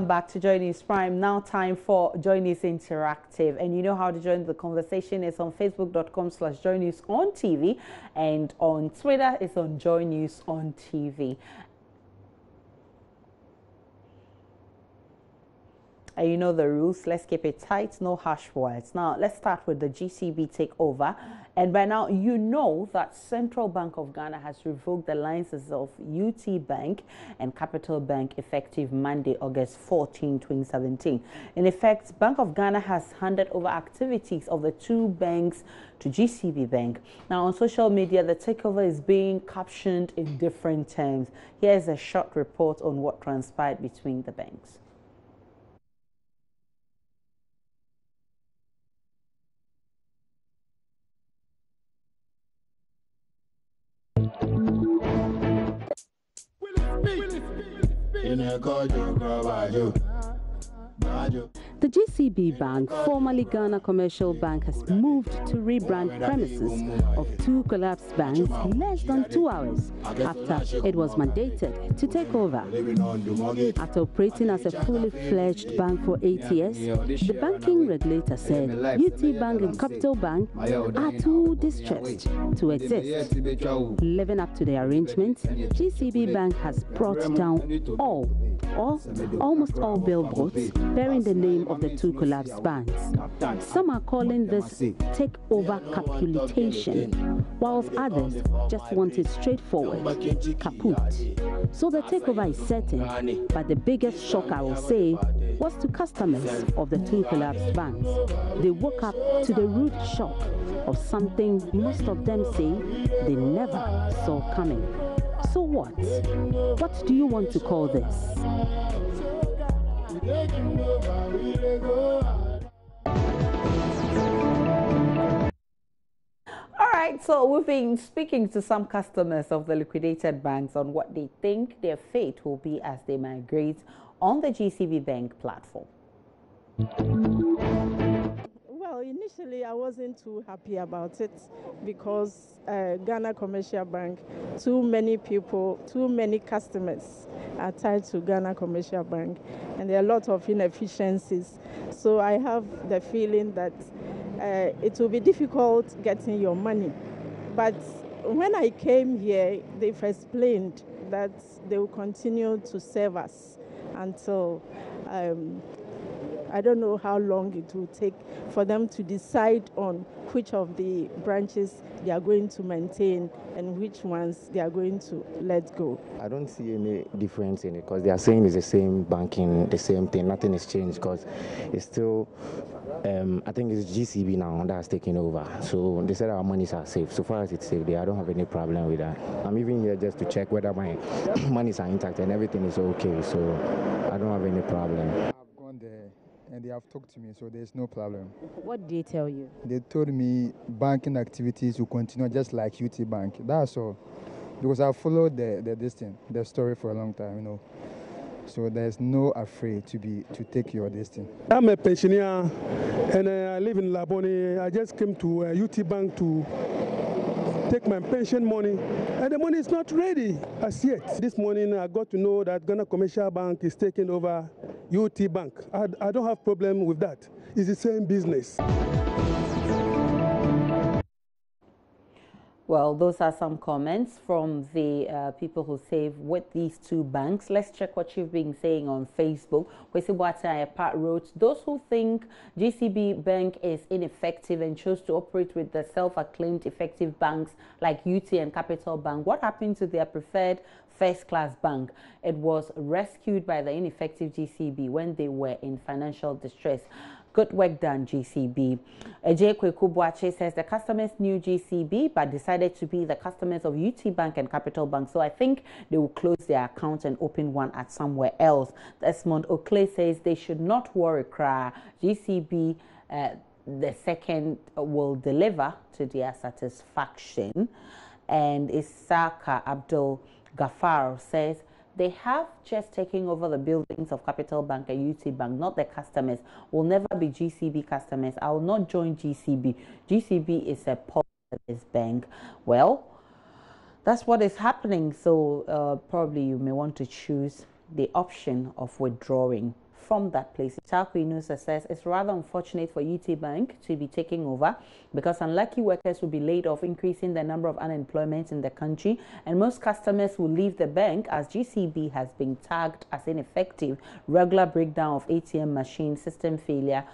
Welcome back to Joy News Prime. Now time for Joy News Interactive. And you know how to join the conversation. It's on facebook.com/Joy News on TV. And on Twitter, it's on Joy News on TV. And you know the rules. Let's keep it tight, no harsh words. Now, let's start with the GCB takeover. And by now, you know that Central Bank of Ghana has revoked the licenses of UT Bank and Capital Bank effective Monday, August 14, 2017. In effect, Bank of Ghana has handed over activities of the two banks to GCB Bank. Now, on social media, the takeover is being captioned in different terms. Here's a short report on what transpired between the banks. The GCB Bank, formerly Ghana Commercial Bank, has moved to rebrand premises of two collapsed banks less than 2 hours after it was mandated to take over. After operating as a fully fledged bank for 8 years, the banking regulator said UT Bank and Capital Bank are too distressed to exist. Living up to the arrangements, GCB Bank has brought down almost all billboards bearing the name of the two collapsed banks. Some are calling this takeover capitulation, whilst others just want it straightforward, kaput. So the takeover is certain, but the biggest shock, I will say, was to customers of the two collapsed banks. They woke up to the rude shock of something most of them say they never saw coming. So what? What do you want to call this? All right, so we've been speaking to some customers of the liquidated banks on what they think their fate will be as they migrate on the GCB Bank platform. Well, initially I wasn't too happy about it because Ghana Commercial Bank, too many people, too many customers are tied to Ghana Commercial Bank, and there are a lot of inefficiencies. So I have the feeling that it will be difficult getting your money. But when I came here, they've explained that they will continue to serve us until I don't know how long it will take for them to decide on which of the branches they are going to maintain and which ones they are going to let go. I don't see any difference in it because they are saying it's the same banking, the same thing. Nothing has changed because it's still, I think it's GCB now that has taken over. So they said our monies are safe. So far as it's safe, I don't have any problem with that. I'm even here just to check whether my monies are intact and everything is okay. So I don't have any problem. I've gone there and they have talked to me, so there's no problem. What did they tell you? They told me banking activities will continue just like UT Bank. That's all. Because I've followed the story for a long time, you know. So there's no afraid to take your destiny. I'm a pensioner and I live in Labone. I just came to UT Bank to take my pension money, and the money is not ready as yet. This morning I got to know that Ghana Commercial Bank is taking over UT Bank. I don't have problem with that. It's the same business. Well, those are some comments from the people who save with these two banks. Let's check what you've been saying on Facebook. Kwesi wrote, those who think GCB Bank is ineffective and chose to operate with the self-acclaimed effective banks like UT and Capital Bank, what happened to their preferred first-class bank? It was rescued by the ineffective GCB when they were in financial distress. Good work done, GCB. Ejay Kwekubwache says the customers knew GCB but decided to be the customers of UT Bank and Capital Bank. So I think they will close their account and open one at somewhere else. Desmond Oakley says they should not worry, cry. GCB, the second, will deliver to their satisfaction. And Isaka Abdul Ghaffar says they have just taken over the buildings of Capital Bank and UT Bank, not the customers. Will never be GCB customers. I will not join GCB. GCB is a public service bank. Well, that's what is happening. So probably you may want to choose the option of withdrawing from that place. Chaku Inusa says it's rather unfortunate for UT Bank to be taking over because unlucky workers will be laid off, increasing the number of unemployment in the country, and most customers will leave the bank as GCB has been tagged as ineffective, regular breakdown of ATM machine, system failure,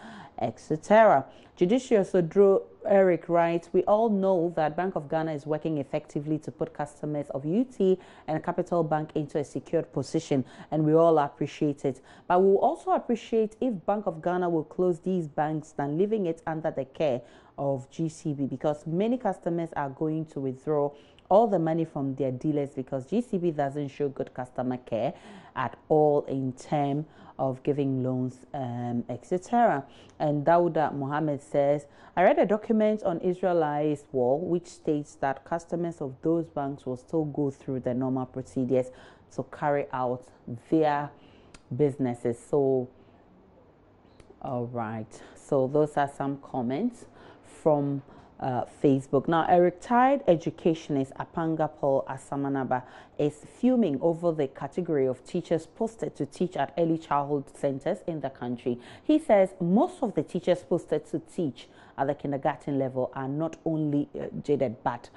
etc. Judiciary Sodro Eric writes, we all know that Bank of Ghana is working effectively to put customers of UT and Capital Bank into a secured position, and we all appreciate it. But we will also appreciate if Bank of Ghana will close these banks than leaving it under the care of GCB, because many customers are going to withdraw all the money from their dealers because GCB doesn't show good customer care at all in terms of giving loans, etc. And Dauda Mohammed says, I read a document on Israelite wall which states that customers of those banks will still go through the normal procedures to carry out their businesses. So, all right. So those are some comments from Facebook. Now, a retired educationist, Apanga Paul Asamanaba, is fuming over the category of teachers posted to teach at early childhood centers in the country. He says most of the teachers posted to teach at the kindergarten level are not only jaded but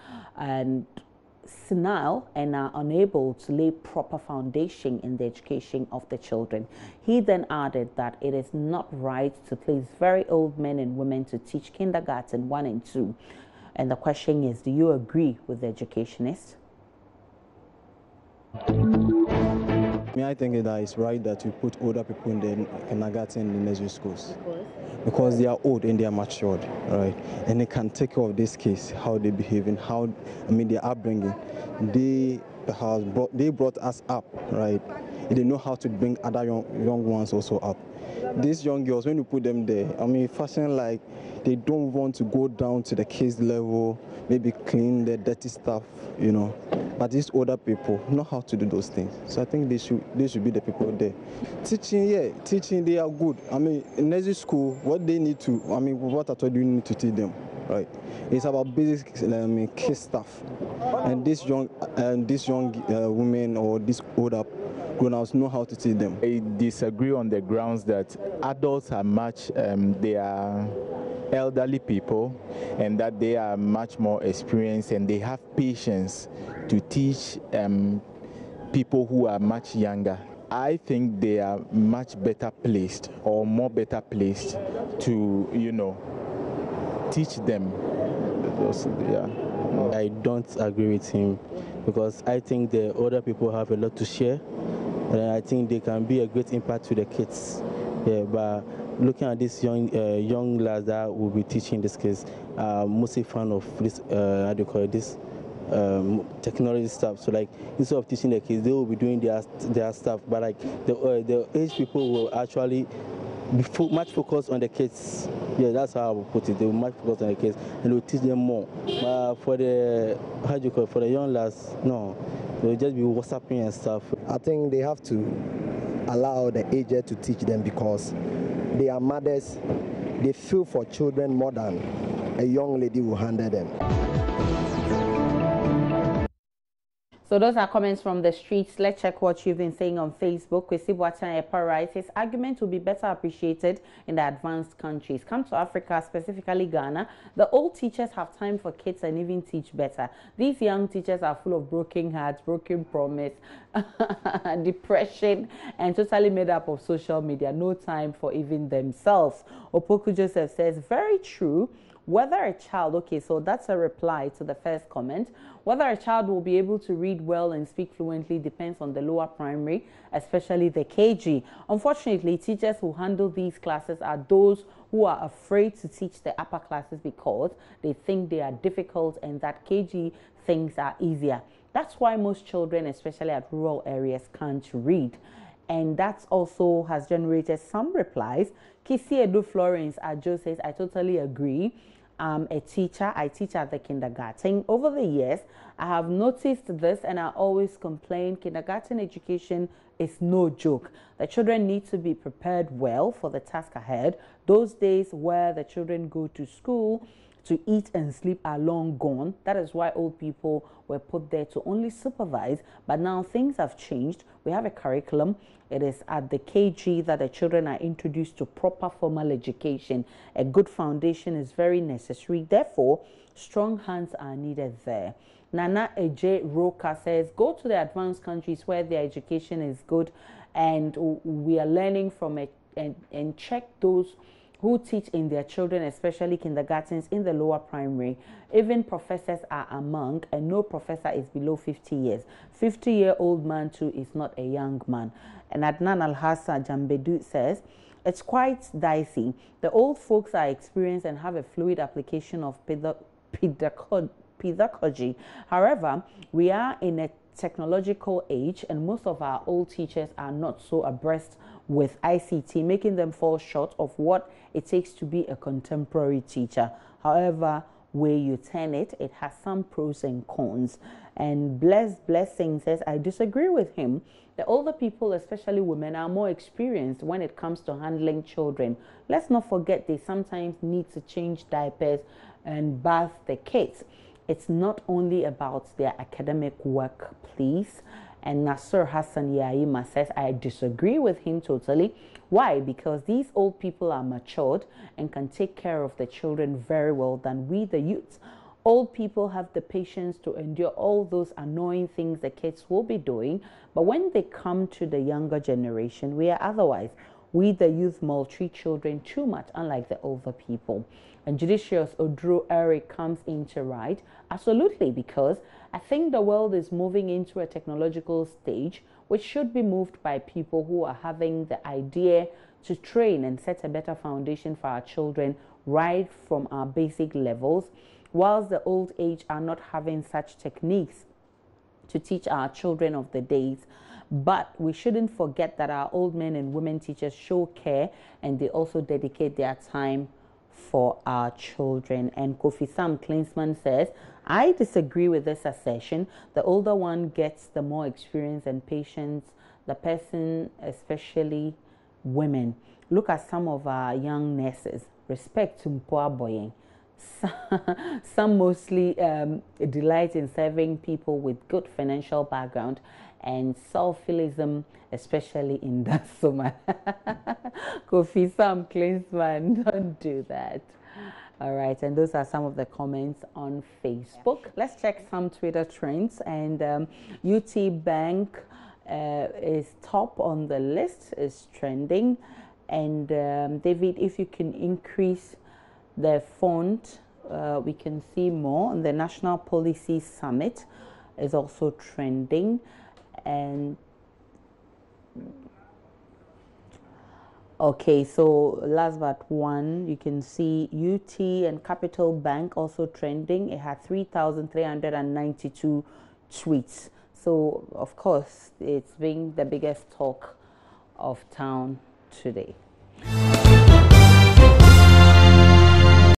senile and are unable to lay proper foundation in the education of the children. He then added that it is not right to place very old men and women to teach kindergarten 1 and 2. And the question is, do you agree with the educationist? I think that it's right that you put older people in the kindergarten and the nursery schools. Because they are old and they are matured, right? And they can take care of this case, how they behave and how, their upbringing. They brought us up, right? And they know how to bring other young ones also up. These young girls, when you put them there, fashion like they don't want to go down to the kids level, maybe clean the dirty stuff, But these older people know how to do those things. So I think they should be the people there. Teaching, they are good. In nursery school, what they need to, what I told you need to teach them, right? It's about basic kid stuff. And these young women or these older grown-ups know how to teach them. I disagree on the grounds that adults are they are elderly people and that they are much more experienced and they have patience to teach people who are much younger. I think they are much better placed or more better placed to, teach them. Yeah. I don't agree with him because I think the older people have a lot to share and I think they can be a great impact to the kids. Yeah, but looking at this young lads that will be teaching this case, mostly fan of this, this technology stuff. So like instead of teaching the kids, they will be doing their stuff. But like the age people will actually be much focused on the kids. Yeah, that's how I would put it. They will much focus on the kids and they will teach them more. But for the for the young lads, no, they will just be WhatsApping and stuff. I think they have to allow the aged to teach them because they are mothers. They feel for children more than a young lady will handle them. So those are comments from the streets. Let's check what you've been saying on Facebook. Kwesi Boateng Epa writes, his argument will be better appreciated in the advanced countries. Come to Africa, specifically Ghana. The old teachers have time for kids and even teach better. These young teachers are full of broken hearts, broken promise, depression, and totally made up of social media. No time for even themselves. Opoku Joseph says, very true. Whether a child, okay, so that's a reply to the first comment. Whether a child will be able to read well and speak fluently depends on the lower primary, especially the KG. Unfortunately, teachers who handle these classes are those who are afraid to teach the upper classes because they think they are difficult and that KG things are easier. That's why most children, especially at rural areas, can't read. And that also has generated some replies. Kisi Edu Florence Ajo says, I totally agree. I'm a teacher. I teach at the kindergarten. Over the years, I have noticed this and I always complain kindergarten education is no joke. The children need to be prepared well for the task ahead. Those days where the children go to school to eat and sleep are long gone. That is why old people were put there to only supervise. But now things have changed. We have a curriculum. It is at the KG that the children are introduced to proper formal education. A good foundation is very necessary. Therefore, strong hands are needed there. Nana Eje Roka says, go to the advanced countries where their education is good and we are learning from it, and check those who teach in their children, especially kindergartens in the lower primary. Even professors are among, and no professor is below 50 years. 50-year-old man too is not a young man. And Adnan Al-Hassa Jambedu says, it's quite dicey. The old folks are experienced and have a fluid application of pedagogy. However, we are in a technological age and most of our old teachers are not so abreast with ICT, making them fall short of what it takes to be a contemporary teacher. However, where you turn it, it has some pros and cons. And Blessing says, I disagree with him. The older people, especially women, are more experienced when it comes to handling children. Let's not forget they sometimes need to change diapers and bath the kids. It's not only about their academic work, please. And Nasser Hassan Yaima says, I disagree with him totally. Why? Because these old people are matured and can take care of the children very well than we, the youths. Old people have the patience to endure all those annoying things the kids will be doing. But when they come to the younger generation, we are otherwise. We, the youth, maltreat children too much, unlike the older people. And Judicious Odro Eric comes in to write, absolutely, because I think the world is moving into a technological stage which should be moved by people who are having the idea to train and set a better foundation for our children right from our basic levels, whilst the old age are not having such techniques to teach our children of the days. But we shouldn't forget that our old men and women teachers show care and they also dedicate their time for our children. And Kofi Sam Klinsman says, I disagree with this assertion. The older one gets the more experience and patience, the person, especially women. Look at some of our young nurses. Respect to Mpoa Boyeng. Some mostly delight in serving people with good financial background and self-philism, especially in that summer. Kofi Sam Klinsman, don't do that. All right, and those are some of the comments on Facebook. Let's check some Twitter trends. And UT Bank is top on the list, is trending. And David, if you can increase the font, we can see more. And the National Policy Summit is also trending. And okay, so last but one, you can see UT and Capital Bank also trending. It had 3,392 tweets. So of course, it's been the biggest talk of town today.